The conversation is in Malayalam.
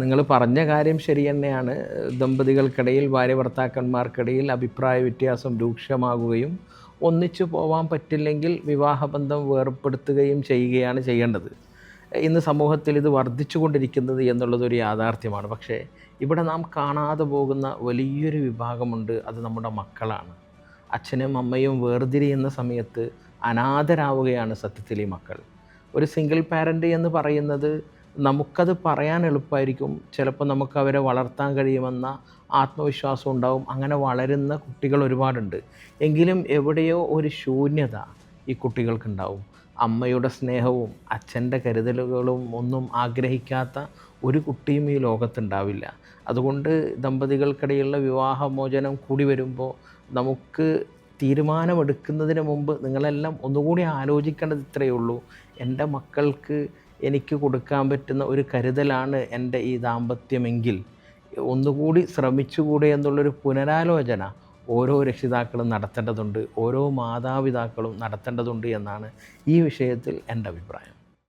നിങ്ങൾ പറഞ്ഞ കാര്യം ശരി തന്നെയാണ്. ദമ്പതികൾക്കിടയിൽ, ഭാര്യ ഭർത്താക്കന്മാർക്കിടയിൽ അഭിപ്രായ വ്യത്യാസം രൂക്ഷമാകുകയും ഒന്നിച്ചു പോവാൻ പറ്റില്ലെങ്കിൽ വിവാഹബന്ധം വേർപ്പെടുത്തുകയും ചെയ്യുകയാണ് ചെയ്യേണ്ടത്. ഇന്ന് സമൂഹത്തിൽ ഇത് വർദ്ധിച്ചുകൊണ്ടിരിക്കുന്നത് എന്നുള്ളതൊരു യാഥാർത്ഥ്യമാണ്. പക്ഷേ ഇവിടെ നാം കാണാതെ പോകുന്ന വലിയൊരു വിഭാഗമുണ്ട്. അത് നമ്മുടെ മക്കളാണ്. അച്ഛനും അമ്മയും വേർതിരിയുന്ന സമയത്ത് അനാഥരാവുകയാണ് സത്യത്തിൽ ഈ മക്കൾ. ഒരു സിംഗിൾ പാരൻ്റ് എന്ന് പറയുന്നത് നമുക്കത് പറയാൻ എളുപ്പമായിരിക്കും. ചിലപ്പോൾ നമുക്ക് അവരെ വളർത്താൻ കഴിയുമെന്ന ആത്മവിശ്വാസം ഉണ്ടാവും. അങ്ങനെ വളരുന്ന കുട്ടികൾ ഒരുപാടുണ്ട്. എങ്കിലും എവിടെയോ ഒരു ശൂന്യത ഈ കുട്ടികൾക്കുണ്ടാവും. അമ്മയുടെ സ്നേഹവും അച്ഛൻ്റെ കരുതലുകളും ഒന്നും ആഗ്രഹിക്കാത്ത ഒരു കുട്ടിയും ഈ ലോകത്തുണ്ടാവില്ല. അതുകൊണ്ട് ദമ്പതികൾക്കിടയിലുള്ള വിവാഹമോചനം കൂടി വരുമ്പോൾ നമുക്ക് തീരുമാനമെടുക്കുന്നതിന് മുമ്പ് നിങ്ങളെല്ലാം ഒന്നുകൂടി ആലോചിക്കേണ്ടത് ഇത്രയേ ഉള്ളൂ. എൻ്റെ മക്കൾക്ക് എനിക്ക് കൊടുക്കാൻ പറ്റുന്ന ഒരു കരുതലാണ് എൻ്റെ ഈ ദാമ്പത്യമെങ്കിൽ ഒന്നുകൂടി ശ്രമിച്ചുകൂടെ എന്നുള്ളൊരു പുനരാലോചന ഓരോ രക്ഷിതാക്കളും നടത്തേണ്ടതുണ്ട്, ഓരോ മാതാപിതാക്കളും നടത്തേണ്ടതുണ്ട് എന്നാണ് ഈ വിഷയത്തിൽ എൻ്റെ അഭിപ്രായം.